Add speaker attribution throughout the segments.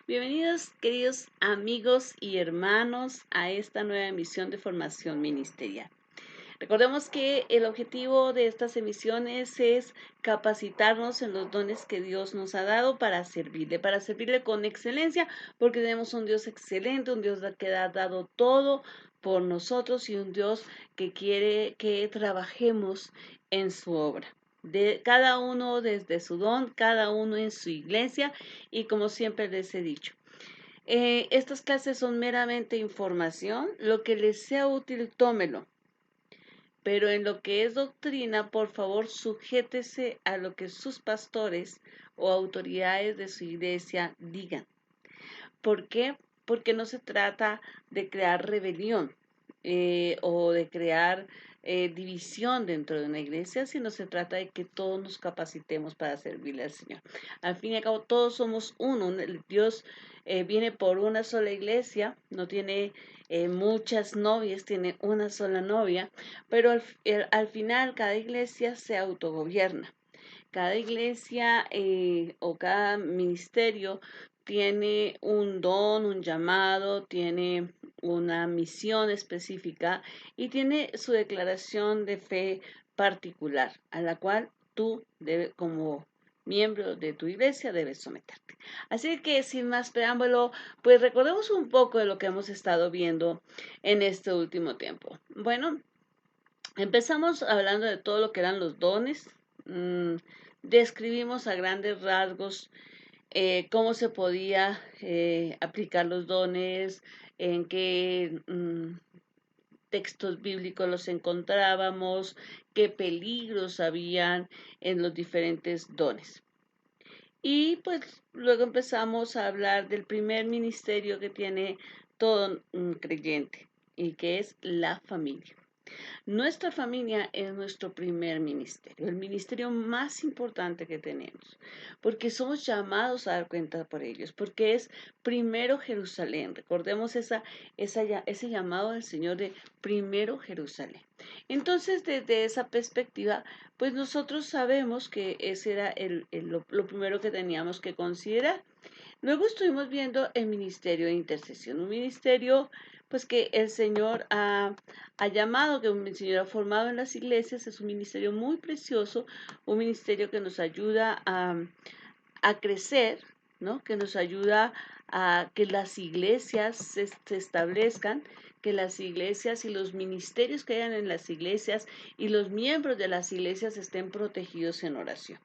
Speaker 1: Bienvenidos, queridos amigos y hermanos, a esta nueva emisión de Formación Ministerial. Recordemos que el objetivo de estas emisiones es capacitarnos en los dones que Dios nos ha dado para servirle con excelencia, porque tenemos un Dios excelente, un Dios que ha dado todo por nosotros y un Dios que quiere que trabajemos en su obra. De cada uno desde su don, cada uno en su iglesia, y como siempre les he dicho, estas clases son meramente información. Lo que les sea útil, tómelo, pero en lo que es doctrina, por favor, sujétese a lo que sus pastores o autoridades de su iglesia digan. ¿Por qué? Porque no se trata de crear rebelión o de crear división dentro de una iglesia, sino se trata de que todos nos capacitemos para servirle al Señor. Al fin y al cabo, todos somos uno. Dios viene por una sola iglesia, no tiene muchas novias, tiene una sola novia, pero al final cada iglesia se autogobierna. Cada iglesia o cada ministerio tiene un don, un llamado, tiene una misión específica y tiene su declaración de fe particular, a la cual tú como miembro de tu iglesia debes someterte. Así que sin más preámbulo, pues recordemos un poco de lo que hemos estado viendo en este último tiempo. Bueno, empezamos hablando de todo lo que eran los dones. Describimos a grandes rasgos cómo se podía aplicar los dones, en qué textos bíblicos los encontrábamos, qué peligros habían en los diferentes dones. Y pues luego empezamos a hablar del primer ministerio que tiene todo creyente y que es la familia. Nuestra familia es nuestro primer ministerio, el ministerio más importante que tenemos, porque somos llamados a dar cuenta por ellos, porque es primero Jerusalén. Recordemos ese llamado del Señor de primero Jerusalén. Entonces, desde esa perspectiva, pues nosotros sabemos que ese era lo primero que teníamos que considerar. Luego estuvimos viendo el ministerio de intercesión, un ministerio pues que el Señor ha llamado, que el Señor ha formado en las iglesias. Es un ministerio muy precioso, un ministerio que nos ayuda a crecer, ¿no? Que nos ayuda a que las iglesias se establezcan, que las iglesias y los ministerios que hayan en las iglesias y los miembros de las iglesias estén protegidos en oración.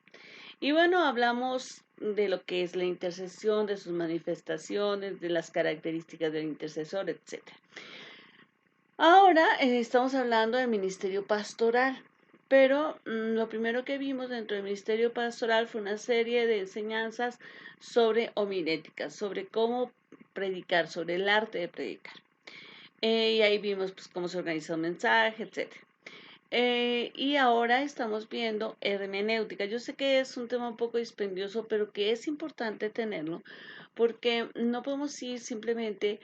Speaker 1: Y bueno, hablamos de lo que es la intercesión, de sus manifestaciones, de las características del intercesor, etcétera. Ahora estamos hablando del ministerio pastoral, pero lo primero que vimos dentro del ministerio pastoral fue una serie de enseñanzas sobre homilética, sobre cómo predicar, sobre el arte de predicar. Y ahí vimos pues, cómo se organiza un mensaje, etcétera. Y ahora estamos viendo hermenéutica. Yo sé que es un tema un poco dispendioso, pero que es importante tenerlo, porque no podemos ir simplemente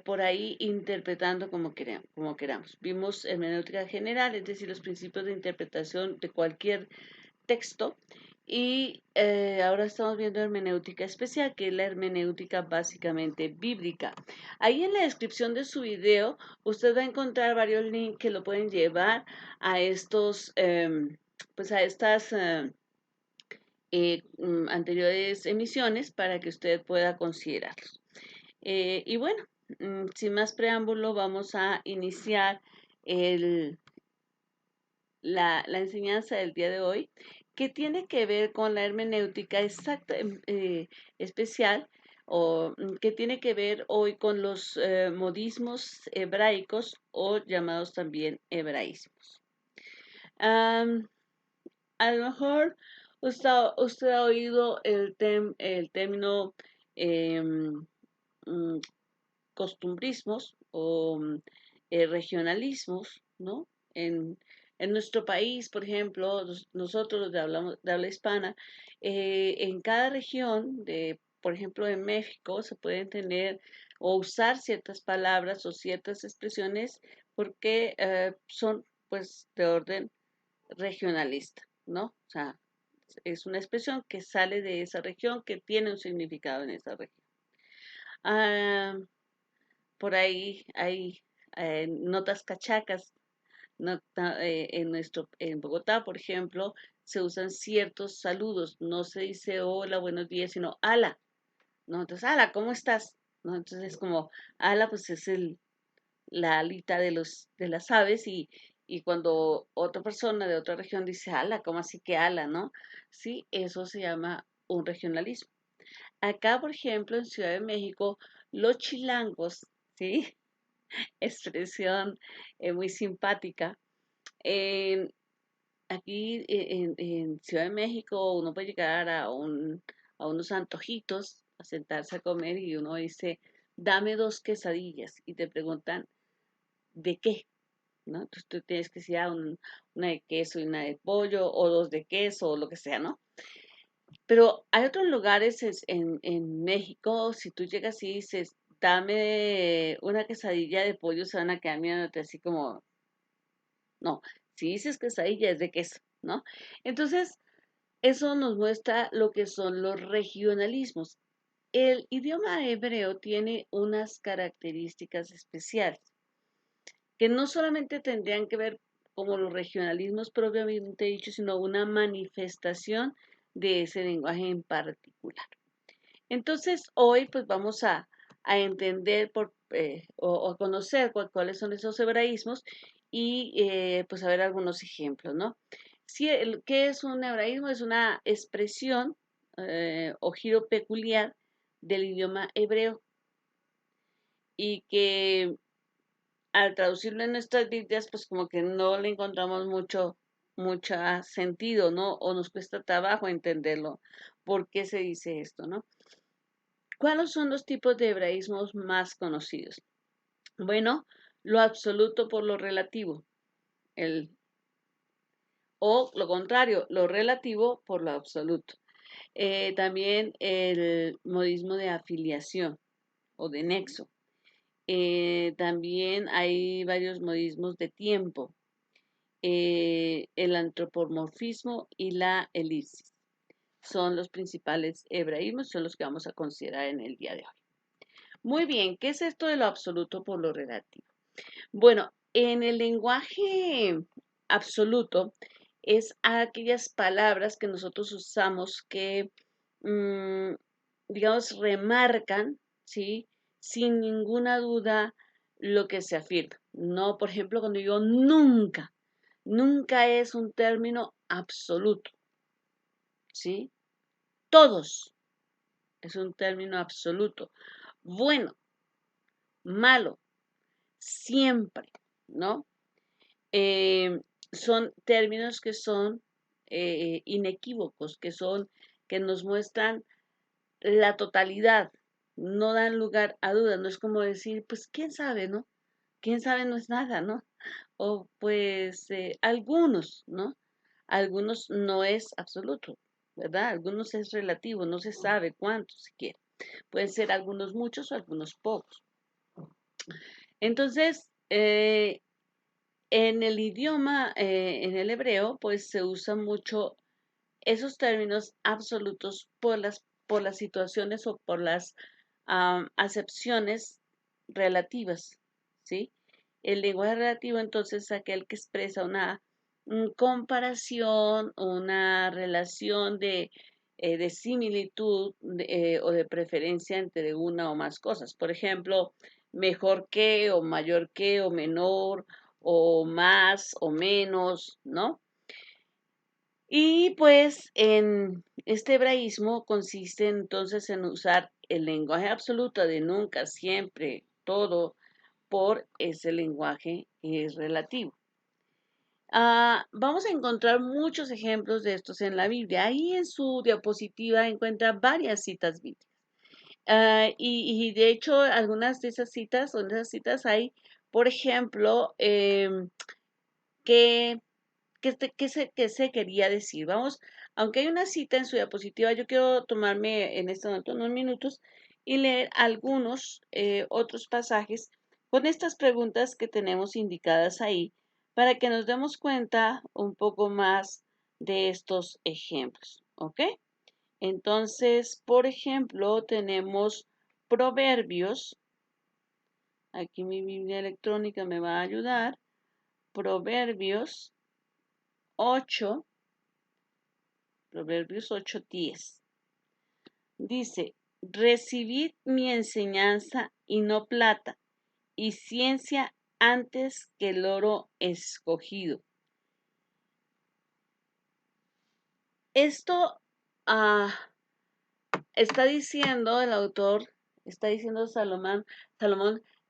Speaker 1: por ahí interpretando como queramos. Vimos hermenéutica general, es decir, los principios de interpretación de cualquier texto. Y ahora estamos viendo hermenéutica especial, que es la hermenéutica básicamente bíblica. Ahí en la descripción de su video, usted va a encontrar varios links que lo pueden llevar a pues a estas anteriores emisiones para que usted pueda considerarlos. Y bueno, sin más preámbulo, vamos a iniciar el, la enseñanza del día de hoy, que tiene que ver con la hermenéutica exacta, especial, o que tiene que ver hoy con los modismos hebraicos o llamados también hebraísmos. Am, a lo mejor usted ha oído el término em, mm, costumbrismos o regionalismos, ¿no? En nuestro país, por ejemplo, nosotros los de habla hispana, en cada región, por ejemplo, en México, se pueden tener o usar ciertas palabras o ciertas expresiones porque son pues de orden regionalista, ¿no? O sea, es una expresión que sale de esa región, que tiene un significado en esa región. Ah, por ahí hay notas cachacas. En Bogotá, por ejemplo, se usan ciertos saludos. No se dice hola, buenos días, sino ala, ¿no? Entonces, ala, ¿cómo estás? ¿No? Entonces es como, ala, pues es la alita de las aves y cuando otra persona de otra región dice ala, ¿cómo así que ala, no? Sí, eso se llama un regionalismo. Acá, por ejemplo, en Ciudad de México, los chilangos, ¿sí? Expresión muy simpática. eh, Aquí en Ciudad de México uno puede llegar a unos antojitos, a sentarse a comer y uno dice, dame dos quesadillas y te preguntan, ¿de qué? ¿No? Entonces tú tienes que decir una de queso y una de pollo o dos de queso o lo que sea, ¿no? Pero hay otros lugares en México, si tú llegas y dices, dame una quesadilla de pollo, se van a quedar mirándote así como, no, si dices quesadilla es de queso, ¿no? Entonces, eso nos muestra lo que son los regionalismos. El idioma hebreo tiene unas características especiales que no solamente tendrían que ver como los regionalismos propiamente dichos, sino una manifestación de ese lenguaje en particular. Entonces, hoy pues vamos a entender o a conocer cuáles son esos hebraísmos y pues a ver algunos ejemplos, ¿no? Si ¿qué es un hebraísmo? Es una expresión o giro peculiar del idioma hebreo y que al traducirlo en nuestras Biblias, pues como que no le encontramos mucho sentido, ¿no? O nos cuesta trabajo entenderlo. ¿Por qué se dice esto, no? ¿Cuáles son los tipos de hebraísmos más conocidos? Bueno, lo absoluto por lo relativo, el, o lo contrario, lo relativo por lo absoluto. También el modismo de afiliación o de nexo. También hay varios modismos de tiempo, el antropomorfismo y la elipsis. Son los principales hebraísmos, son los que vamos a considerar en el día de hoy. Muy bien, ¿qué es esto de lo absoluto por lo relativo? Bueno, en el lenguaje absoluto es aquellas palabras que nosotros usamos que, mm, digamos, remarcan, ¿sí? Sin ninguna duda lo que se afirma. No, por ejemplo, cuando digo nunca, nunca es un término absoluto, ¿sí? Todos es un término absoluto. Bueno, malo, siempre, ¿no? eh, son términos que son inequívocos, que nos muestran la totalidad, no dan lugar a dudas, no es como decir, pues quién sabe, ¿no? Quién sabe no es nada, ¿no? O pues algunos, ¿no? Algunos no es absoluto, ¿verdad? Algunos es relativo, no se sabe cuántos siquiera. Pueden ser algunos muchos o algunos pocos. Entonces, en el idioma, en el hebreo, pues se usan mucho esos términos absolutos por las situaciones o por las acepciones relativas, ¿sí? El lenguaje relativo entonces es aquel que expresa una comparación, una relación de similitud o de preferencia entre una o más cosas. Por ejemplo, mejor que o mayor que o menor o más o menos, ¿no? Y pues en este hebraísmo consiste entonces en usar el lenguaje absoluto de nunca, siempre, todo por ese lenguaje que es relativo. Vamos a encontrar muchos ejemplos de estos en la Biblia. Ahí en su diapositiva encuentra varias citas bíblicas. Y de hecho, algunas de esas citas, o en esas citas hay, por ejemplo, que qué se quería decir. Vamos, aunque hay una cita en su diapositiva, yo quiero tomarme en este momento unos minutos y leer algunos otros pasajes con estas preguntas que tenemos indicadas ahí para que nos demos cuenta un poco más de estos ejemplos, ¿ok? Entonces, por ejemplo, tenemos Proverbios, aquí mi Biblia electrónica me va a ayudar, Proverbios 8, Proverbios 8:10. Dice, recibid mi enseñanza y no plata, y ciencia antes que el oro escogido. Esto está diciendo el autor, está diciendo Salomón,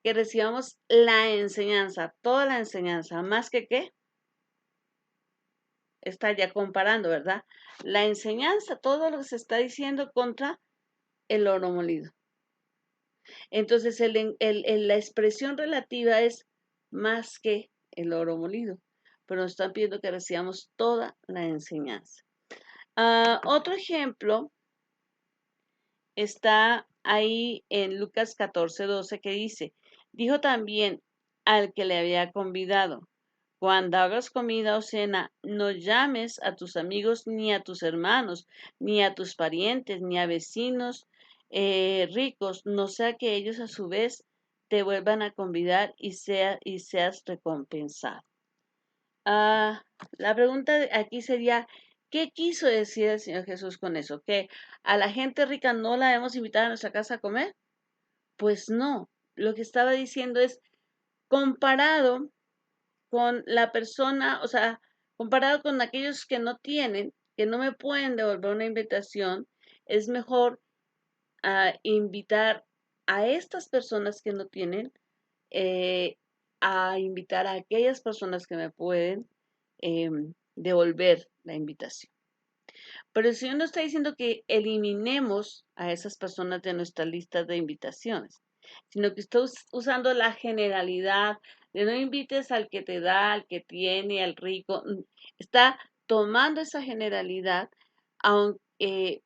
Speaker 1: que recibamos la enseñanza, toda la enseñanza, más que qué, está ya comparando, ¿verdad? La enseñanza, todo lo que se está diciendo contra el oro molido. Entonces, la expresión relativa es más que el oro molido, pero nos están pidiendo que recibamos toda la enseñanza. Otro ejemplo está ahí en Lucas 14:12 que dice, dijo también al que le había convidado, cuando hagas comida o cena, no llames a tus amigos ni a tus hermanos, ni a tus parientes, ni a vecinos ricos, no sea que ellos a su vez te vuelvan a convidar y seas recompensado. La pregunta aquí sería, ¿qué quiso decir el Señor Jesús con eso? ¿Que a la gente rica no la debemos invitar a nuestra casa a comer? Pues no, lo que estaba diciendo es comparado con la persona, o sea, comparado con aquellos que no tienen, que no me pueden devolver una invitación, es mejor invitar a estas personas que no tienen, eh, a invitar a aquellas personas que me pueden devolver la invitación. Pero el Señor no está diciendo que eliminemos a esas personas de nuestra lista de invitaciones, sino que está usando la generalidad de no invites al que te da, al que tiene, al rico. Está tomando esa generalidad,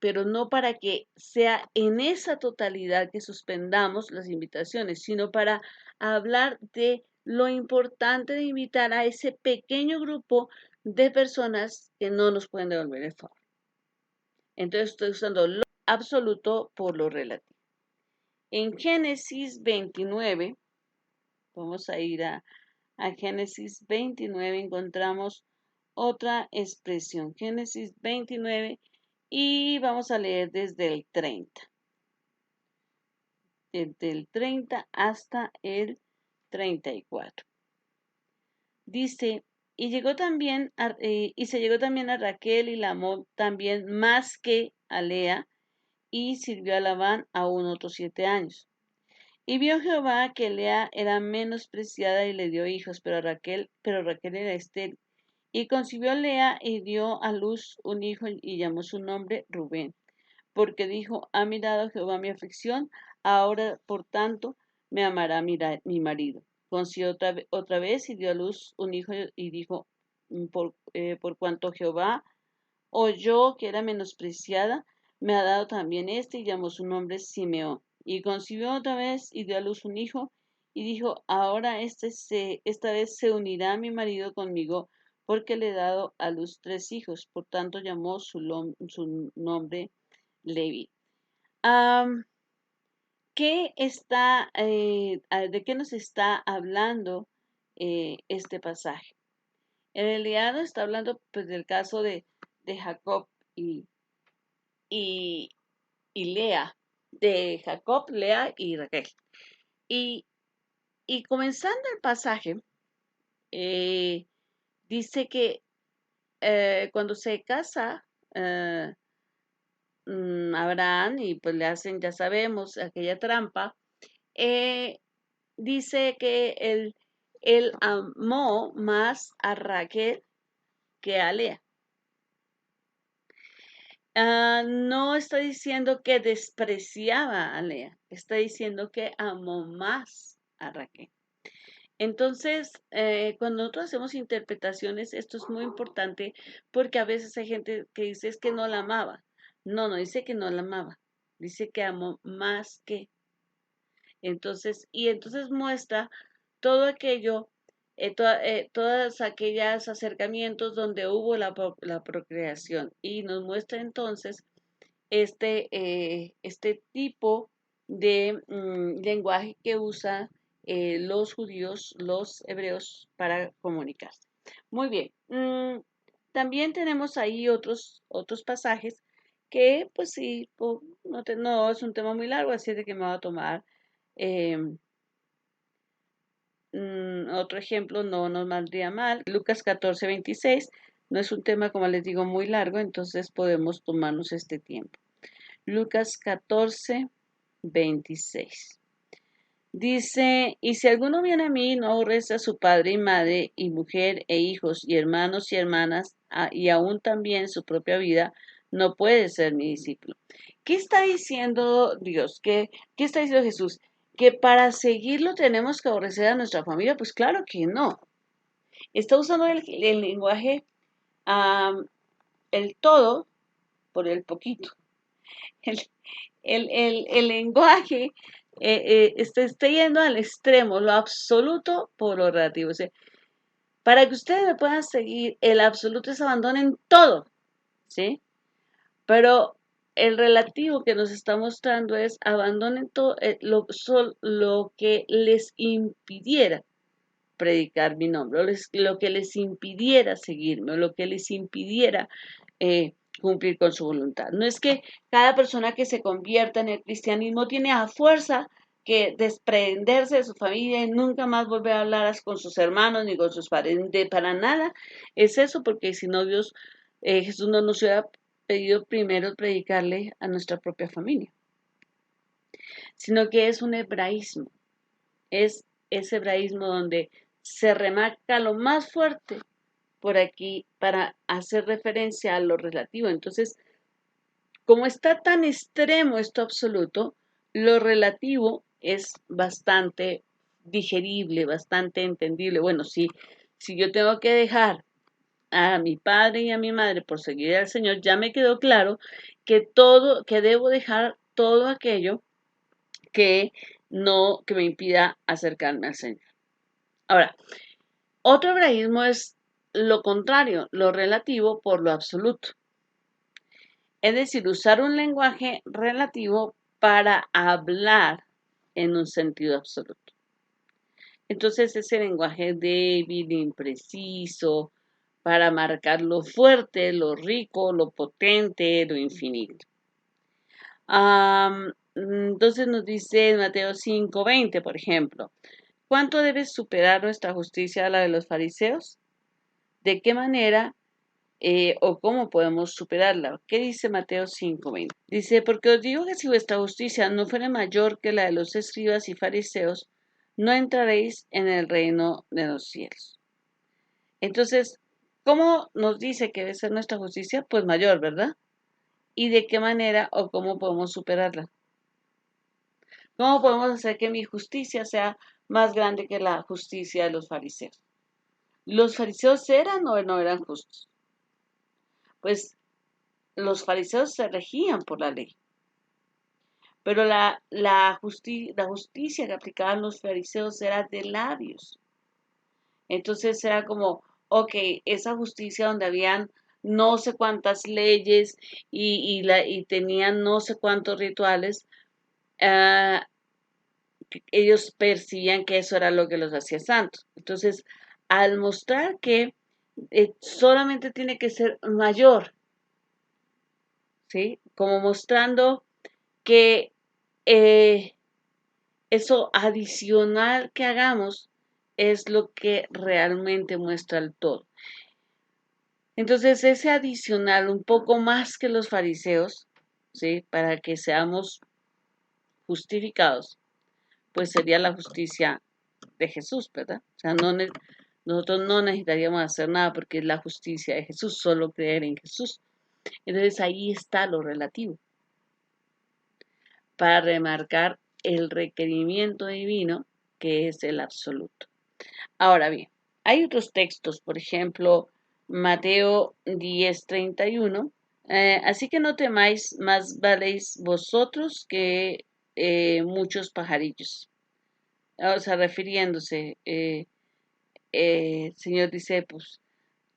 Speaker 1: pero no para que sea en esa totalidad que suspendamos las invitaciones, sino para hablar de lo importante de invitar a ese pequeño grupo de personas que no nos pueden devolver el favor. Entonces estoy usando lo absoluto por lo relativo. En Génesis 29, vamos a ir a Génesis 29, encontramos otra expresión. Génesis 29 y vamos a leer desde el 30. Desde el 30 hasta el 34. Dice, y se llegó también a Raquel y la amó también más que a Lea, y sirvió a Labán aún otros 7 años. Y vio Jehová que Lea era menospreciada y le dio hijos, pero Raquel era estéril. Y concibió Lea y dio a luz un hijo y llamó su nombre Rubén, porque dijo, ha mirado Jehová mi aflicción, ahora por tanto me amará mi marido. Concibió otra vez y dio a luz un hijo y dijo, por cuanto Jehová oyó que era menospreciada, me ha dado también este, y llamó su nombre Simeón. Y concibió otra vez y dio a luz un hijo, y dijo, ahora esta vez se unirá mi marido conmigo, porque le he dado a luz 3 hijos. Por tanto llamó su nombre Levi. ¿De qué nos está hablando este pasaje? En realidad nos está hablando pues, del caso de Jacob y, y, y Lea, de Jacob, Lea y Raquel. Y, comenzando el pasaje, dice que cuando se casa Abraham y pues le hacen, ya sabemos, aquella trampa, dice que él amó más a Raquel que a Lea. No está diciendo que despreciaba a Lea, está diciendo que amó más a Raquel. Entonces, cuando nosotros hacemos interpretaciones, esto es muy importante porque a veces hay gente que dice es que no la amaba. No, no dice que no la amaba, dice que amó más que. Entonces muestra todo aquello, todos aquellos acercamientos donde hubo la procreación y nos muestra entonces este tipo de lenguaje que usan los judíos, los hebreos para comunicarse. Muy bien. También tenemos ahí otros pasajes que, pues sí, no es un tema muy largo, así es de que me va a tomar em, otro ejemplo, no nos valdría mal. Lucas 14:26 no es un tema, como les digo, muy largo, entonces podemos tomarnos este tiempo. Lucas 14:26. Dice, y si alguno viene a mí, no aborrece a su padre y madre, y mujer e hijos, y hermanos y hermanas, y aún también su propia vida, no puede ser mi discípulo. ¿Qué está diciendo Dios? ¿Qué está diciendo Jesús? ¿Que para seguirlo tenemos que aborrecer a nuestra familia? Pues claro que no. Está usando el lenguaje, am, el todo por el poquito. El, el lenguaje está yendo al extremo, lo absoluto por lo relativo. O sea, para que ustedes me puedan seguir, el absoluto es abandonen todo, ¿sí? Pero el relativo que nos está mostrando es abandonen todo lo que les impidiera predicar mi nombre, lo que les impidiera seguirme, o lo que les impidiera cumplir con su voluntad. No es que cada persona que se convierta en el cristianismo tiene a fuerza que desprenderse de su familia y nunca más volver a hablar con sus hermanos ni con sus padres, para nada es eso, porque si no Dios, Jesús no nos hubiera pedido primero predicarle a nuestra propia familia, sino que es un hebraísmo, es ese hebraísmo donde se remarca lo más fuerte por aquí para hacer referencia a lo relativo. Entonces, como está tan extremo esto absoluto, lo relativo es bastante digerible, bastante entendible. Bueno, si yo tengo que dejar a mi padre y a mi madre por seguir al Señor, ya me quedó claro que debo dejar todo aquello que que me impida acercarme al Señor. Ahora, otro hebraísmo es lo contrario, lo relativo por lo absoluto. Es decir, usar un lenguaje relativo para hablar en un sentido absoluto. Entonces, ese lenguaje débil, impreciso, para marcar lo fuerte, lo rico, lo potente, lo infinito. Entonces nos dice en Mateo 5:20, por ejemplo, ¿cuánto debe superar nuestra justicia a la de los fariseos? ¿De qué manera o cómo podemos superarla? ¿Qué dice Mateo 5:20? Dice, porque os digo que si vuestra justicia no fuera mayor que la de los escribas y fariseos, no entraréis en el reino de los cielos. Entonces, ¿cómo nos dice que debe ser nuestra justicia? Pues mayor, ¿verdad? ¿Y de qué manera o cómo podemos superarla? ¿Cómo podemos hacer que mi justicia sea más grande que la justicia de los fariseos? ¿Los fariseos eran o no eran justos? Pues los fariseos se regían por la ley, pero la justicia que aplicaban los fariseos era de labios. Entonces era como, ok, esa justicia donde habían no sé cuántas leyes y tenían no sé cuántos rituales, ah, ellos percibían que eso era lo que los hacía santos. Entonces, al mostrar que solamente tiene que ser mayor, ¿sí? Como mostrando que eh, eso adicional que hagamos es lo que realmente muestra el todo. Entonces, ese adicional, un poco más que los fariseos, ¿sí? Para que seamos justificados, pues sería la justicia de Jesús, ¿verdad? O sea, nosotros no necesitaríamos hacer nada porque es la justicia de Jesús, solo creer en Jesús. Entonces ahí está lo relativo, para remarcar el requerimiento divino que es el absoluto. Ahora bien, hay otros textos, por ejemplo, Mateo 10:31, así que no temáis, más valéis vosotros que muchos pajarillos. O sea, refiriéndose, el Señor dice, pues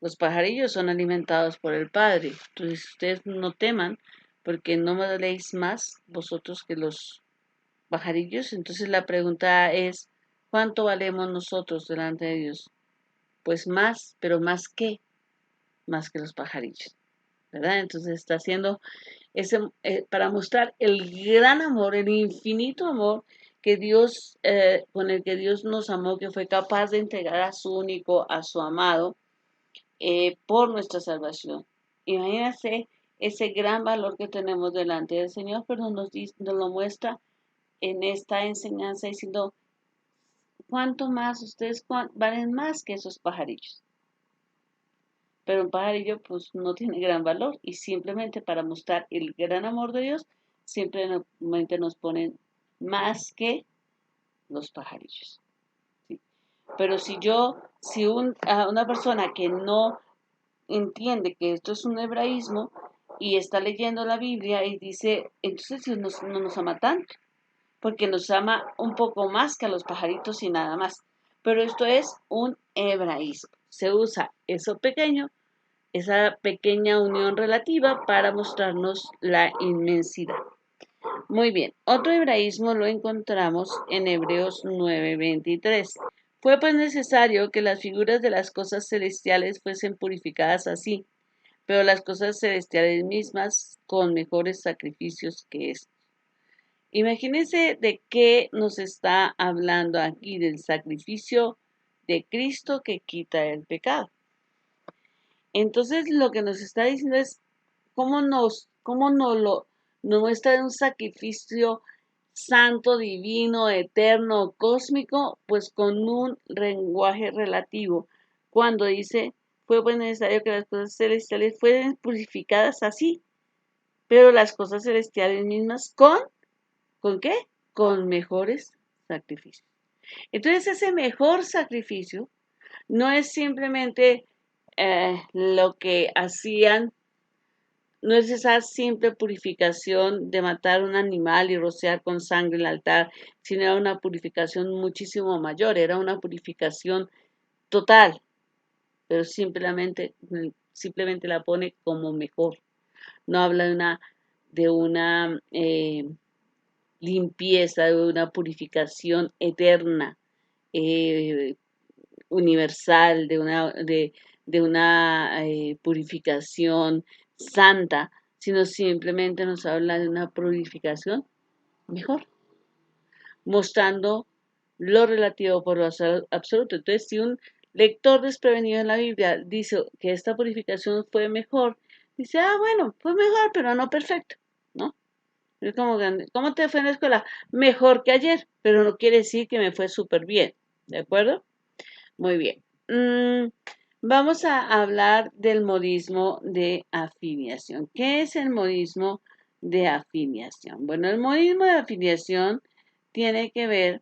Speaker 1: los pajarillos son alimentados por el Padre, entonces ustedes no teman, porque no valéis más vosotros que los pajarillos. Entonces la pregunta es, ¿cuánto valemos nosotros delante de Dios? Pues más, pero más que, más que los pajarillos, ¿verdad? Entonces está haciendo ese, para mostrar el gran amor, el infinito amor que Dios, con el que Dios nos amó, que fue capaz de entregar a su único, a su amado, por nuestra salvación. Imagínense ese gran valor que tenemos delante del Señor, pero nos lo muestra en esta enseñanza diciendo, ¿cuánto más ustedes valen más que esos pajarillos? Pero un pajarillo pues no tiene gran valor y simplemente para mostrar el gran amor de Dios, simplemente nos ponen más que los pajarillos. ¿Sí? Pero si una persona que no entiende que esto es un hebraísmo y está leyendo la Biblia y dice, entonces Dios no nos ama tanto, porque nos ama un poco más que a los pajaritos y nada más. Pero esto es un hebraísmo. Se usa eso pequeño, esa pequeña unión relativa para mostrarnos la inmensidad. Muy bien, otro hebraísmo lo encontramos en Hebreos 9:23. Fue pues necesario que las figuras de las cosas celestiales fuesen purificadas así, pero las cosas celestiales mismas con mejores sacrificios que estos. Imagínense de qué nos está hablando aquí, del sacrificio de Cristo que quita el pecado. Entonces lo que nos está diciendo es nos muestra un sacrificio santo, divino, eterno, cósmico, pues con un lenguaje relativo. Cuando dice, fue pues necesario que las cosas celestiales fueran purificadas así, pero las cosas celestiales mismas ¿con qué? Con mejores sacrificios. Entonces ese mejor sacrificio no es simplemente lo que hacían, no es esa simple purificación de matar un animal y rociar con sangre el altar, sino era una purificación muchísimo mayor, era una purificación total, pero simplemente la pone como mejor. No habla de una limpieza, de una purificación eterna, eh, universal, de una purificación santa, sino simplemente nos habla de una purificación mejor, mostrando lo relativo por lo absoluto. Entonces, si un lector desprevenido en la Biblia dice que esta purificación fue mejor, dice, bueno, fue mejor, pero no perfecto, ¿no? Es como, ¿cómo te fue en la escuela? Mejor que ayer, pero no quiere decir que me fue súper bien, ¿de acuerdo? Muy bien. Vamos a hablar del modismo de afiliación. ¿Qué es el modismo de afiliación? Bueno, el modismo de afiliación tiene que ver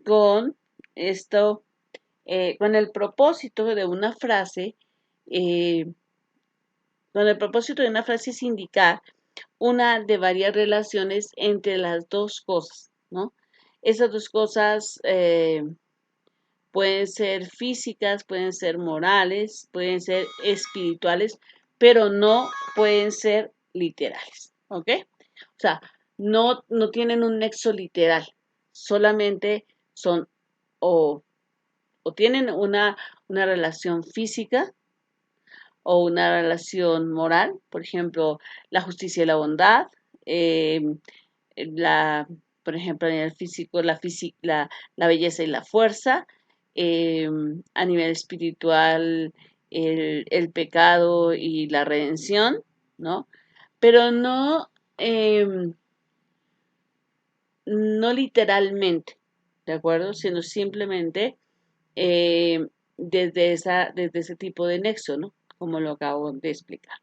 Speaker 1: con esto, con el propósito de una frase, eh, con el propósito de una frase es indicar una de varias relaciones entre las dos cosas, ¿no? Esas dos cosas pueden ser físicas, pueden ser morales, pueden ser espirituales, pero no pueden ser literales, ¿ok? O sea, no tienen un nexo literal, solamente son o, o tienen una relación física o una relación moral, por ejemplo, la justicia y la bondad, eh, la, por ejemplo, a nivel físico, la belleza y la fuerza, eh, a nivel espiritual, el pecado y la redención, ¿no? Pero no literalmente, ¿de acuerdo? Sino simplemente desde ese tipo de nexo, ¿no? Como lo acabo de explicar.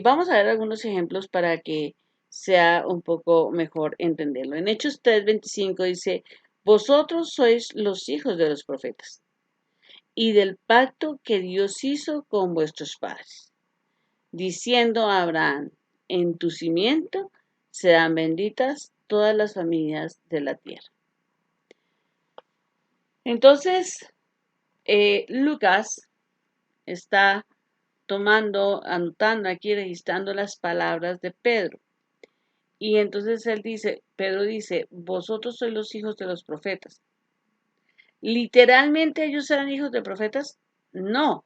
Speaker 1: Vamos a ver algunos ejemplos para que sea un poco mejor entenderlo. En Hechos 3:25 dice, vosotros sois los hijos de los profetas y del pacto que Dios hizo con vuestros padres, diciendo a Abraham, en tu cimiento serán benditas todas las familias de la tierra. Entonces, Lucas está anotando aquí, registrando las palabras de Pedro. Y entonces Pedro dice, vosotros sois los hijos de los profetas. ¿Literalmente ellos eran hijos de profetas? No.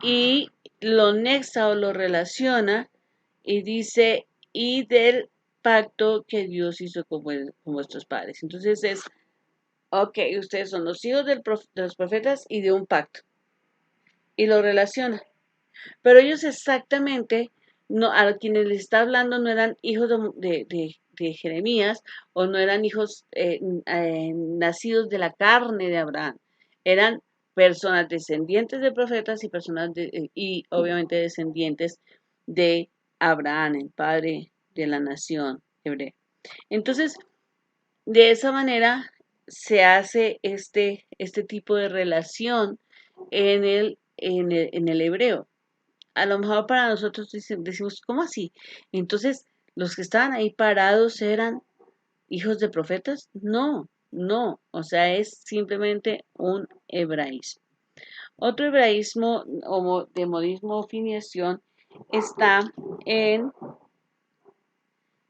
Speaker 1: Y lo nexa o lo relaciona y dice, y del pacto que Dios hizo con vuestros padres. Entonces ok, ustedes son los hijos de los profetas y de un pacto. Y lo relaciona. Pero ellos exactamente, no, a quienes les está hablando no eran hijos de Jeremías o no eran hijos nacidos de la carne de Abraham. Eran personas descendientes de profetas y y obviamente descendientes de Abraham, el padre de la nación hebrea. Entonces, de esa manera se hace este tipo de relación en el hebreo. A lo mejor para nosotros decimos, ¿cómo así? Entonces, los que estaban ahí parados eran hijos de profetas. No, no, o sea, es simplemente un hebraísmo. Otro hebraísmo de modismo o filiación está en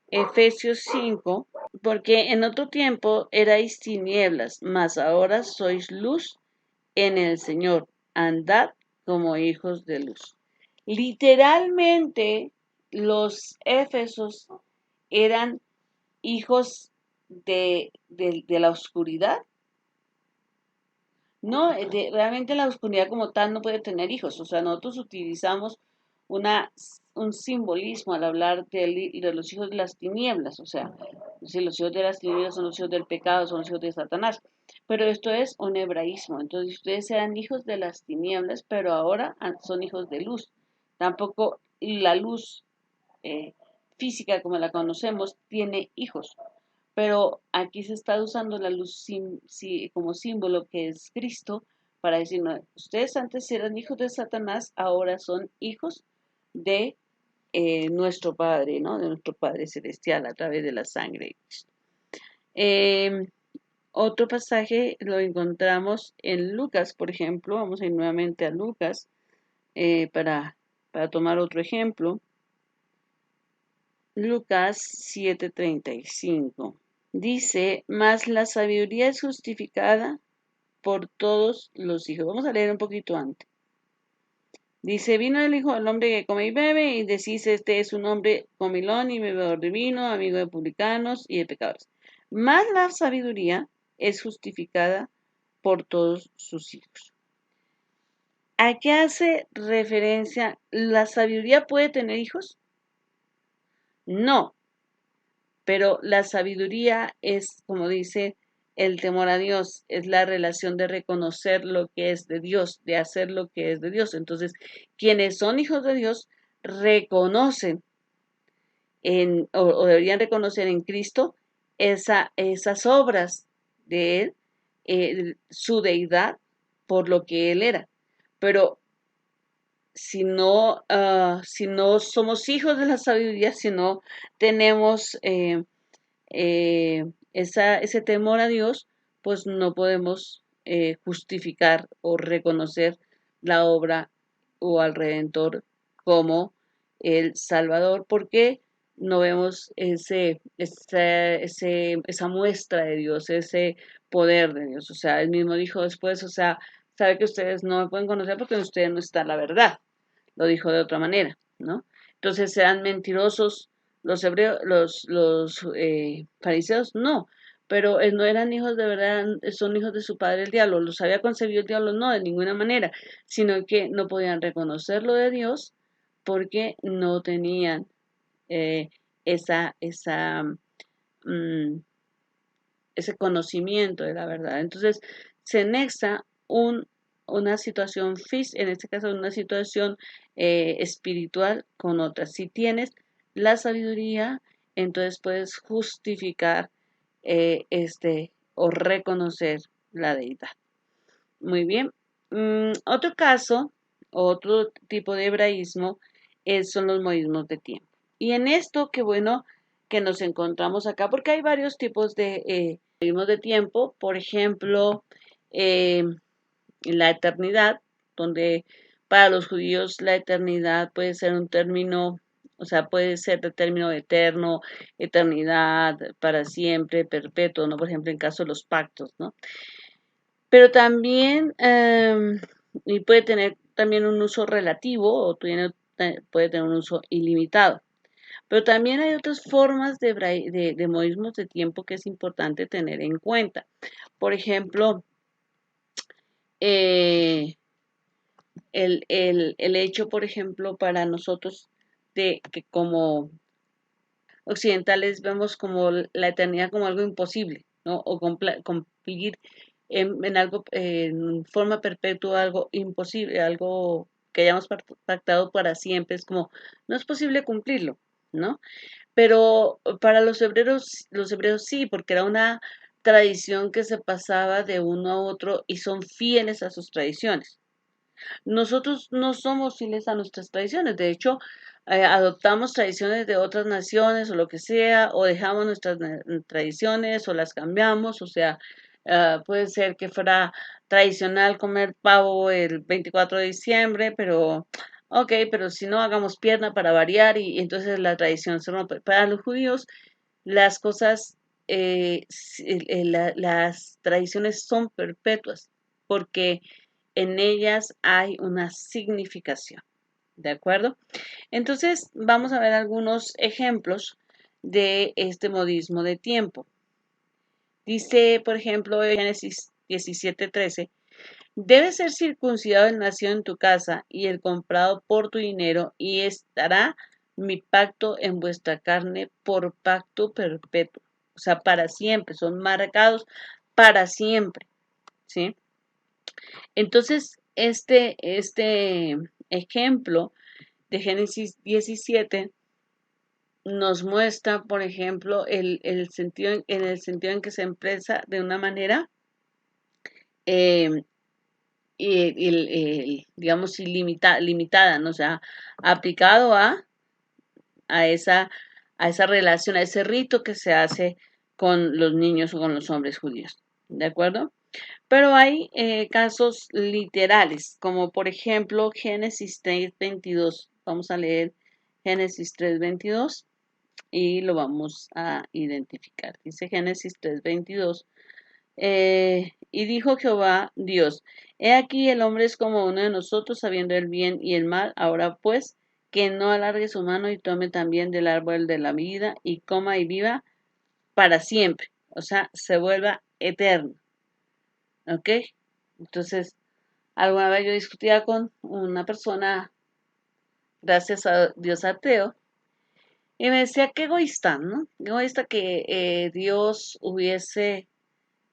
Speaker 1: Efesios 5, porque en otro tiempo erais tinieblas, mas ahora sois luz en el Señor. Andad como hijos de luz. Literalmente, los éfesos eran hijos de la oscuridad. No, realmente la oscuridad como tal no puede tener hijos. O sea, nosotros utilizamos una, un simbolismo al hablar de los hijos de las tinieblas. O sea, si los hijos de las tinieblas son los hijos del pecado, son los hijos de Satanás. Pero esto es un hebraísmo. Entonces, ustedes eran hijos de las tinieblas, pero ahora son hijos de luz. Tampoco la luz eh, física como la conocemos tiene hijos, pero aquí se está usando la luz como símbolo que es Cristo para decir, no, ustedes antes eran hijos de Satanás, ahora son hijos de nuestro Padre, ¿no? De nuestro Padre Celestial a través de la sangre de Cristo. Otro pasaje lo encontramos en Lucas, por ejemplo. Vamos a ir nuevamente a Lucas para tomar otro ejemplo. Lucas 7:35. Dice, mas la sabiduría es justificada por todos los hijos. Vamos a leer un poquito antes. Dice, vino el Hijo del Hombre que come y bebe, y decís, este es un hombre comilón y bebedor de vino, amigo de publicanos y de pecadores. Mas la sabiduría es justificada por todos sus hijos. ¿A qué hace referencia? ¿La sabiduría puede tener hijos? No, pero la sabiduría es, como dice, el temor a Dios, es la relación de reconocer lo que es de Dios, de hacer lo que es de Dios. Entonces, quienes son hijos de Dios reconocen o deberían reconocer en Cristo esas obras de Él, su deidad, por lo que Él era. Pero si no somos hijos de la sabiduría, si no tenemos ese temor a Dios, pues no podemos justificar o reconocer la obra o al Redentor como el Salvador, porque no vemos esa muestra de Dios, ese poder de Dios. O sea, él mismo dijo después, o sea, sabe que ustedes no me pueden conocer porque en ustedes no está la verdad. Lo dijo de otra manera, ¿no? Entonces sean mentirosos los hebreos, los fariseos, no, pero no eran hijos de verdad, son hijos de su padre el diablo. ¿Los había concebido el diablo? No, de ninguna manera, sino que no podían reconocerlo de Dios porque no tenían eh, esa mm, ese conocimiento de la verdad. Entonces, se nexa una situación física, en este caso una situación espiritual con otra. Si tienes la sabiduría, entonces puedes justificar o reconocer la deidad. Muy bien. Otro caso, otro tipo de hebraísmo, son los modismos de tiempo. Y en esto, qué bueno que nos encontramos acá, porque hay varios tipos de modismos de tiempo. Por ejemplo, eh, la eternidad, donde para los judíos la eternidad puede ser un término O sea, puede ser de término eterno, eternidad, para siempre, perpetuo, ¿no? Por ejemplo, en caso de los pactos, ¿no? Pero también, y puede tener también un uso relativo o puede tener un uso ilimitado. Pero también hay otras formas de modismos de tiempo que es importante tener en cuenta. Por ejemplo, eh, el hecho, por ejemplo, para nosotros de que como occidentales vemos como la eternidad como algo imposible, ¿no? O cumplir en algo, en forma perpetua, algo imposible, algo que hayamos pactado para siempre, es como, no es posible cumplirlo, ¿no? Pero para los hebreos sí, porque era una tradición que se pasaba de uno a otro y son fieles a sus tradiciones. Nosotros no somos fieles a nuestras tradiciones, de hecho, adoptamos tradiciones de otras naciones o lo que sea, o dejamos nuestras tradiciones o las cambiamos, o sea, puede ser que fuera tradicional comer pavo el 24 de diciembre, pero, ok, pero si no, hagamos pierna para variar y entonces la tradición se rompe. Para los judíos, las cosas, las tradiciones son perpetuas, porque en ellas hay una significación, ¿de acuerdo? Entonces, vamos a ver algunos ejemplos de este modismo de tiempo. Dice, por ejemplo, en Génesis 17:13, debe ser circuncidado el nacido en tu casa y el comprado por tu dinero, y estará mi pacto en vuestra carne por pacto perpetuo. O sea, para siempre, son marcados para siempre, ¿sí? Entonces, este ejemplo de Génesis 17 nos muestra, por ejemplo, el sentido, en el sentido en que se expresa de una manera, eh, digamos, limitada, ¿no? O sea, aplicado a esa, a esa relación, a ese rito que se hace con los niños o con los hombres judíos. ¿De acuerdo? Pero hay casos literales, como por ejemplo Génesis 3:22. Vamos a leer Génesis 3:22 y lo vamos a identificar. Dice Génesis 3:22. Y dijo Jehová Dios, he aquí el hombre es como uno de nosotros, sabiendo el bien y el mal. Ahora pues, que no alargue su mano y tome también del árbol de la vida y coma y viva para siempre. O sea, se vuelva eterno. ¿Ok? Entonces, alguna vez yo discutía con una persona, gracias a Dios ateo, y me decía, qué egoísta, ¿no? Qué egoísta que Dios le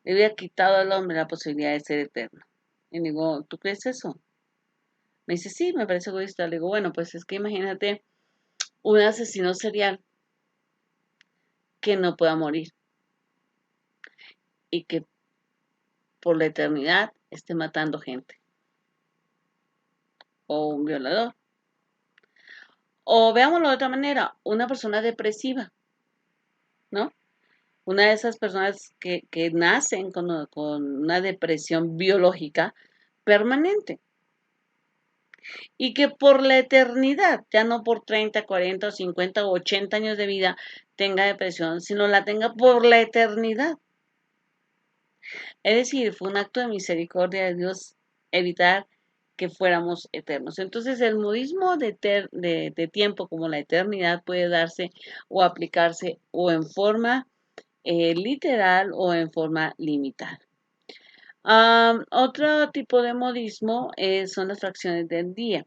Speaker 1: hubiera quitado al hombre la posibilidad de ser eterno. Y digo, ¿tú crees eso? Me dice, sí, me parece egoísta. Le digo, bueno, pues es que imagínate un asesino serial que no pueda morir y que por la eternidad esté matando gente. O un violador. O veámoslo de otra manera, una persona depresiva, ¿no? Una de esas personas que nacen con una depresión biológica permanente y que por la eternidad, ya no por 30, 40, 50 o 80 años de vida tenga depresión, sino la tenga por la eternidad. Es decir, fue un acto de misericordia de Dios evitar que fuéramos eternos. Entonces, el modismo de tiempo como la eternidad puede darse o aplicarse o en forma literal o en forma limitada. Otro tipo de modismo son las fracciones del día.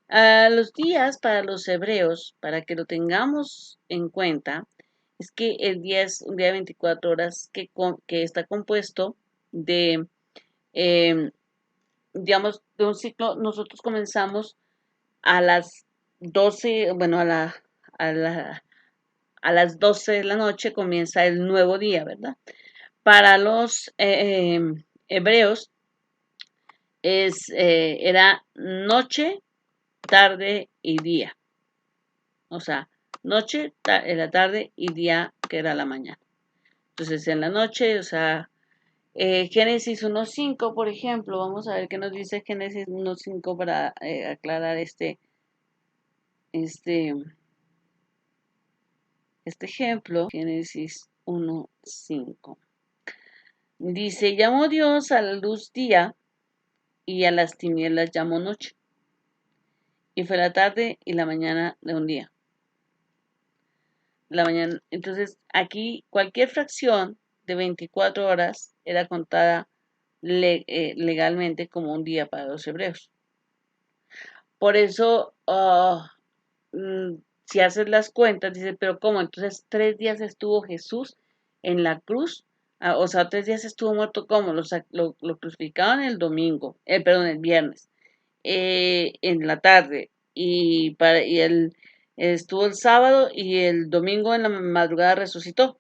Speaker 1: Los días para los hebreos, para que lo tengamos en cuenta, es que el día es un día de 24 horas que está compuesto de, em, digamos, de un ciclo. Nosotros comenzamos a las 12, bueno, a la, a las 12 de la noche comienza el nuevo día, ¿verdad? Para los hebreos era noche, tarde y día. O sea, noche, en la tarde y día que era la mañana. Entonces, en la noche, o sea, Génesis 1:5, por ejemplo, vamos a ver qué nos dice Génesis 1:5 para aclarar este, este ejemplo, Génesis 1:5. Dice, llamó Dios a la luz día y a las tinieblas llamó noche. Y fue la tarde y la mañana de un día. La mañana. Entonces, aquí cualquier fracción de 24 horas era contada legalmente como un día para los hebreos. Por eso, si haces las cuentas, dices, pero ¿cómo? Entonces, 3 días estuvo Jesús en la cruz. O sea, 3 días estuvo muerto, ¿cómo? Lo crucificaron el domingo, perdón, el viernes, en la tarde, y estuvo el sábado y el domingo en la madrugada resucitó.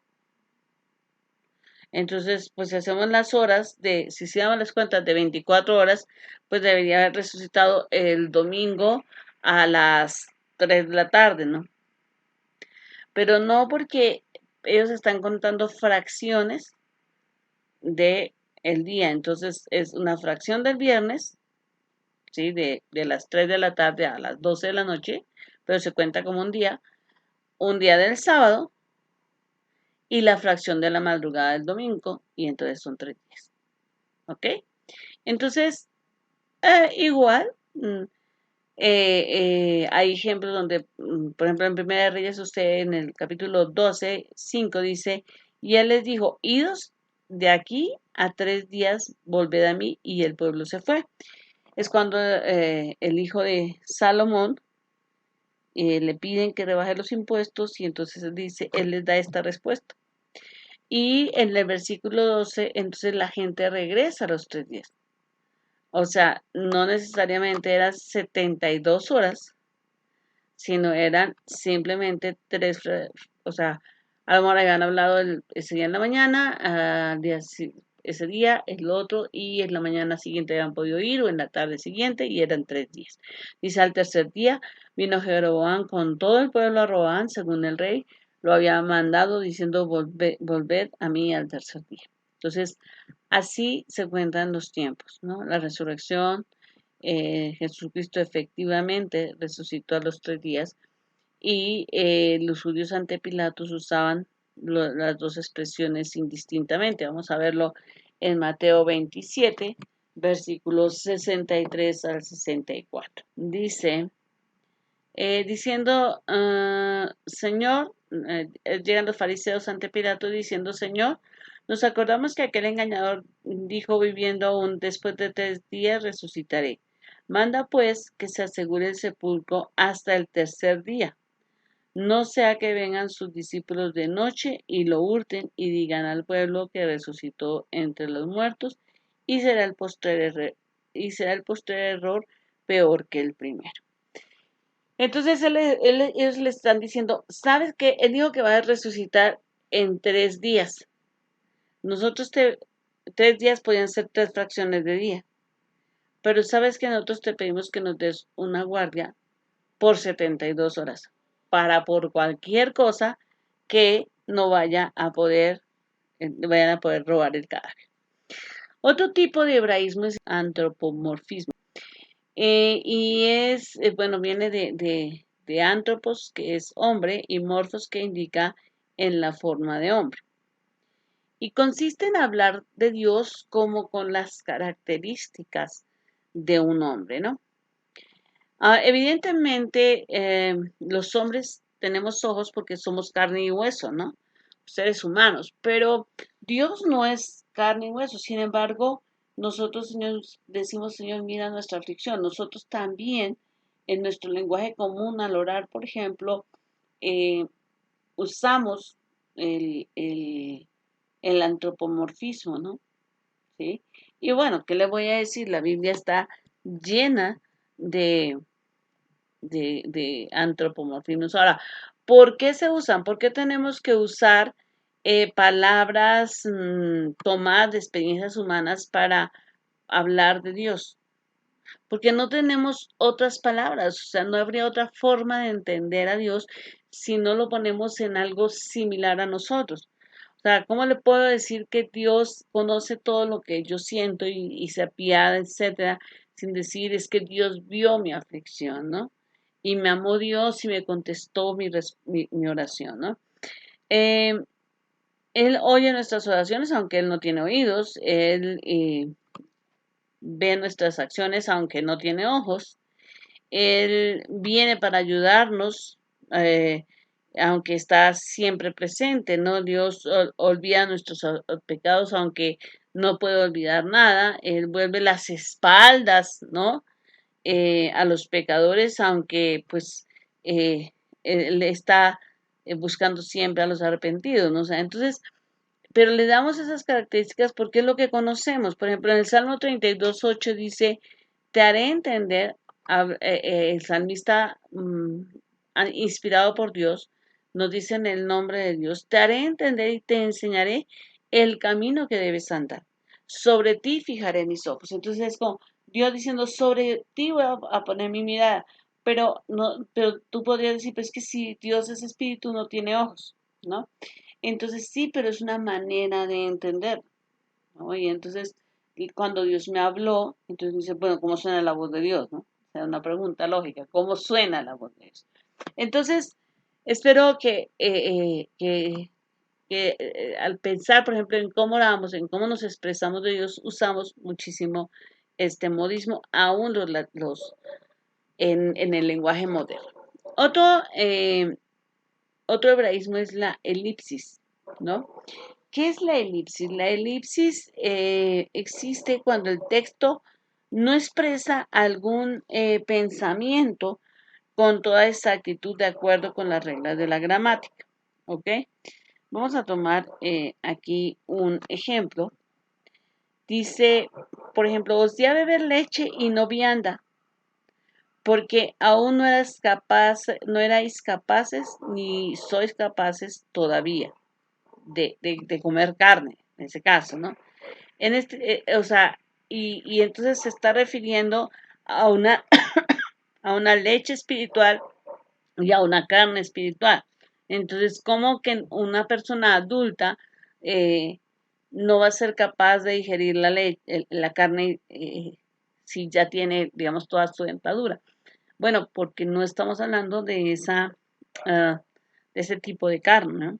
Speaker 1: Entonces, pues si hacemos las horas si hiciéramos las cuentas de 24 horas, pues debería haber resucitado el domingo a las 3 de la tarde, ¿no? Pero no, porque ellos están contando fracciones de el día. Entonces es una fracción del viernes, ¿sí? De las 3 de la tarde a las 12 de la noche, pero se cuenta como un día del sábado y la fracción de la madrugada del domingo, y entonces son 3 días. ¿Ok? Entonces, igual, hay ejemplos donde, por ejemplo, en Primera de Reyes, usted en el capítulo 12:5 dice, y él les dijo, idos de aquí a 3 días, volved a mí, y el pueblo se fue. Es cuando el hijo de Salomón le piden que rebaje los impuestos, y entonces él les da esta respuesta. Y en el versículo 12, entonces la gente regresa a los 3 días. O sea, no necesariamente eran 72 horas, sino eran simplemente o sea, a lo mejor habían hablado ese día en la mañana, ese día, el otro, y en la mañana siguiente habían podido ir, o en la tarde siguiente, y eran 3 días. Dice, al tercer día vino Jeroboam con todo el pueblo a Roboam, según el rey lo había mandado, diciendo, volved a mí al tercer día. Entonces, así se cuentan los tiempos, ¿no? La resurrección, Jesucristo efectivamente resucitó a los 3 días, y los judíos ante Pilatos usaban las dos expresiones indistintamente. Vamos a verlo en Mateo 27, versículos 63 al 64. Dice, diciendo, Señor, llegan los fariseos ante Pilato diciendo, Señor, nos acordamos que aquel engañador dijo, viviendo aún después de 3 días resucitaré. Manda pues que se asegure el sepulcro hasta el tercer día. No sea que vengan sus discípulos de noche y lo hurten y digan al pueblo que resucitó entre los muertos, y será el postrer error peor que el primero. Entonces ellos le están diciendo, ¿sabes qué? Él dijo que va a resucitar en 3 días. Nosotros 3 días podían ser 3 fracciones de día. Pero sabes que nosotros te pedimos que nos des una guardia por 72 horas, para por cualquier cosa que no vayan a poder robar el cadáver. Otro tipo de hebraísmo es antropomorfismo. Y bueno, viene de antropos, que es hombre, y morfos, que indica en la forma de hombre. Y consiste en hablar de Dios como con las características de un hombre, ¿no? Evidentemente, los hombres tenemos ojos porque somos carne y hueso, ¿no? Seres humanos, pero Dios no es carne y hueso. Sin embargo, nosotros, Señor, decimos, Señor, mira nuestra aflicción. Nosotros también, en nuestro lenguaje común, al orar, por ejemplo, eh, usamos el antropomorfismo, ¿no? ¿Sí? Y bueno, ¿qué le voy a decir? La Biblia está llena de de antropomorfismos. Ahora, ¿por qué se usan? ¿Por qué tenemos que usar palabras tomadas de experiencias humanas para hablar de Dios? Porque no tenemos otras palabras, o sea, no habría otra forma de entender a Dios si no lo ponemos en algo similar a nosotros. O sea, ¿cómo le puedo decir que Dios conoce todo lo que yo siento y se apiada, etcétera, sin decir es que Dios vio mi aflicción, ¿no? y me amó Dios y me contestó mi oración, ¿no? Eh, Él oye nuestras oraciones, aunque Él no tiene oídos. Él ve nuestras acciones, aunque no tiene ojos. Él viene para ayudarnos, eh, aunque está siempre presente, ¿no? Dios olvida nuestros pecados, aunque no puede olvidar nada. Él vuelve las espaldas, ¿no? A los pecadores, aunque pues eh, Él está buscando siempre a los arrepentidos, ¿no? O sea, entonces, pero le damos esas características porque es lo que conocemos. Por ejemplo, en el Salmo 32:8 dice, te haré entender, el salmista inspirado por Dios, nos dice en el nombre de Dios, te haré entender y te enseñaré el camino que debes andar. Sobre ti fijaré mis ojos. Entonces es como Dios diciendo, sobre ti voy a poner mi mirada. Pero no, pero tú podrías decir, pues que si Dios es espíritu, no tiene ojos, ¿no? Entonces sí, pero es una manera de entender, ¿no? Y entonces, y cuando Dios me habló, entonces dice, bueno, ¿cómo suena la voz de Dios, no? O sea, una pregunta lógica, ¿cómo suena la voz de Dios? Entonces, espero que al pensar, por ejemplo, en cómo oramos, en cómo nos expresamos de Dios, usamos muchísimo este modismo, aún en el lenguaje moderno. Otro, eh, otro hebraísmo es la elipsis, ¿no? ¿Qué es la elipsis? La elipsis existe cuando el texto no expresa algún pensamiento con toda exactitud de acuerdo con las reglas de la gramática. ¿Ok? Vamos a tomar aquí un ejemplo. Dice, por ejemplo, os di a beber leche y no vianda, porque aún no erais capaces ni sois capaces todavía de comer carne, en ese caso, ¿no? O sea, y entonces se está refiriendo a una, a una leche espiritual y a una carne espiritual. Entonces, ¿cómo que una persona adulta eh, no va a ser capaz de digerir la carne si ya tiene, digamos, toda su dentadura? Bueno, porque no estamos hablando de de ese tipo de carne, ¿no?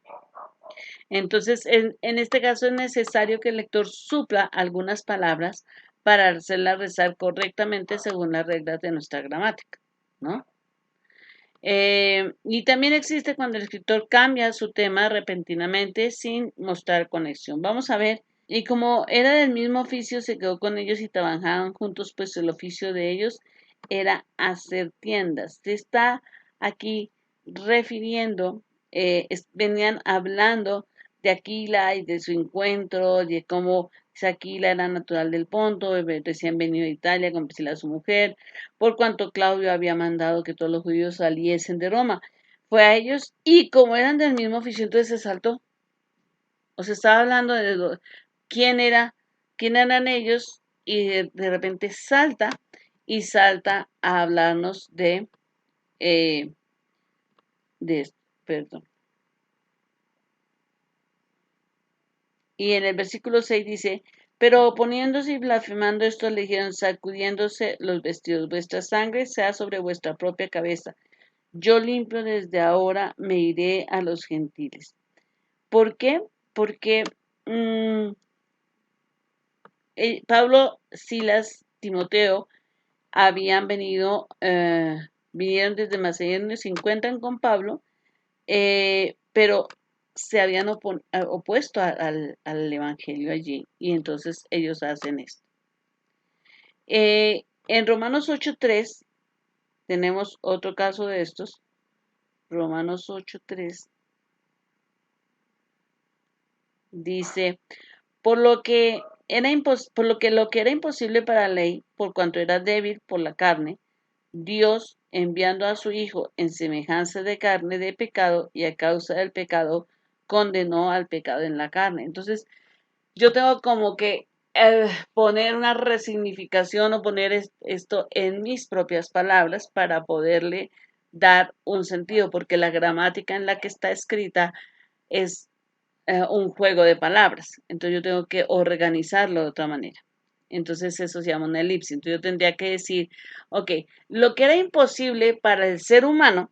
Speaker 1: Entonces, en este caso es necesario que el lector supla algunas palabras para hacerlas rezar correctamente según las reglas de nuestra gramática, ¿no? Y también existe cuando el escritor cambia su tema repentinamente sin mostrar conexión. Vamos a ver. Y como era del mismo oficio, se quedó con ellos y trabajaban juntos, pues el oficio de ellos era hacer tiendas. Se está aquí refiriendo, venían hablando de Aquila y de su encuentro, de cómo Aquila era natural del Ponto, recién venido de Italia con Priscila su mujer, por cuanto Claudio había mandado que todos los judíos saliesen de Roma. Fue a ellos y como eran del mismo oficio, entonces se saltó. O se estaba hablando de quién era, quién eran ellos y de repente salta a hablarnos eh, de, perdón. Y en el versículo 6 dice, pero oponiéndose y blasfemando estos le dijeron, sacudiéndose los vestidos, vuestra sangre sea sobre vuestra propia cabeza. Yo limpio desde ahora, me iré a los gentiles. ¿Por qué? Porque mmm, Pablo, Silas, Timoteo habían vinieron desde Macedonia y se encuentran con Pablo, pero se habían opuesto al evangelio allí y entonces ellos hacen esto. En Romanos 8:3 tenemos otro caso de estos. Romanos 8:3 dice, por lo que era imposible para la ley, por cuanto era débil por la carne, Dios, enviando a su Hijo en semejanza de carne de pecado y a causa del pecado, condenó al pecado en la carne. Entonces, yo tengo como que poner una resignificación o poner esto en mis propias palabras para poderle dar un sentido, porque la gramática en la que está escrita es un juego de palabras. Entonces yo tengo que organizarlo de otra manera. Entonces eso se llama una elipsis. Entonces yo tendría que decir, ok, lo que era imposible para el ser humano,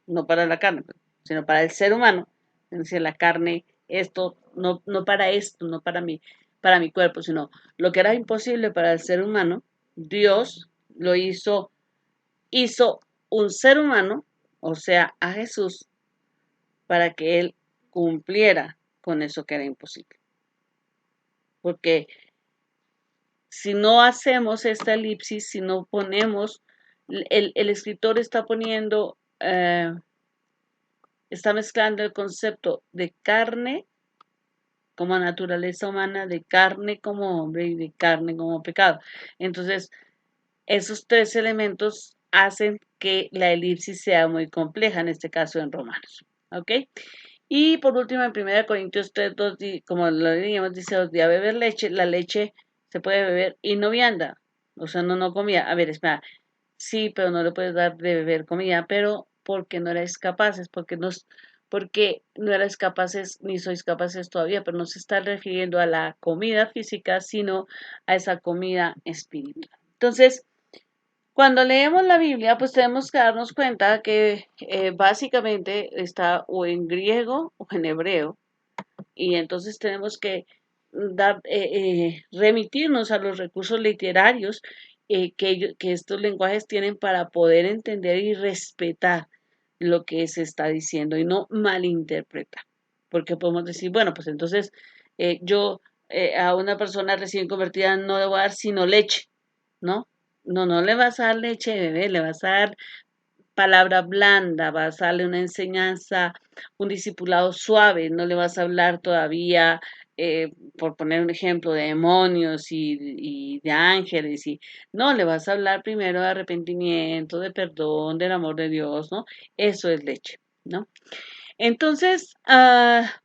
Speaker 1: no para la carne, sino para el ser humano, es decir, la carne, esto, no para esto, no para mi cuerpo, sino lo que era imposible para el ser humano, Dios lo hizo un ser humano, o sea, a Jesús, para que él cumpliera con eso que era imposible. Porque si no hacemos esta elipsis, si no ponemos, el escritor está poniendo, está mezclando el concepto de carne como naturaleza humana, de carne como hombre y de carne como pecado. Entonces, esos tres elementos hacen que la elipsis sea muy compleja, en este caso en Romanos. ¿Ok? Y por último, en 1 Corintios 3, 2, como lo leíamos, dice, os di a beber leche, la leche se puede beber y no vianda, o sea, no comida. A ver, espera, sí, pero no le puedes dar de beber comida, pero porque no erais capaces, porque no erais capaces ni sois capaces todavía, pero no se está refiriendo a la comida física, sino a esa comida espiritual. Entonces, cuando leemos la Biblia, pues tenemos que darnos cuenta que básicamente está o en griego o en hebreo, y entonces tenemos que remitirnos a los recursos literarios que estos lenguajes tienen para poder entender y respetar lo que se está diciendo y no malinterpretar. Porque podemos decir, bueno, pues entonces yo a una persona recién convertida no le voy a dar sino leche, ¿no? No le vas a dar leche de bebé, le vas a dar palabra blanda, vas a darle una enseñanza, un discipulado suave, no le vas a hablar todavía, por poner un ejemplo, de demonios y de ángeles, y no, le vas a hablar primero de arrepentimiento, de perdón, del amor de Dios, ¿no? Eso es leche, ¿no? Entonces,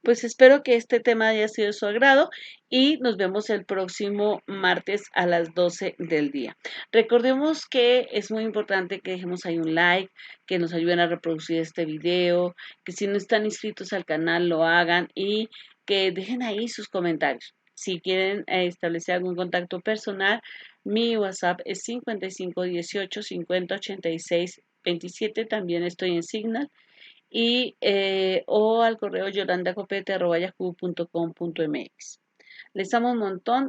Speaker 1: pues espero que este tema haya sido de su agrado y nos vemos el próximo martes a las 12 del día. Recordemos que es muy importante que dejemos ahí un like, que nos ayuden a reproducir este video, que si no están inscritos al canal lo hagan y que dejen ahí sus comentarios. Si quieren establecer algún contacto personal, mi WhatsApp es 5518 5086 27. También estoy en Signal y o al correo yolandacopete@yahoo.com.mx. Les amo un montón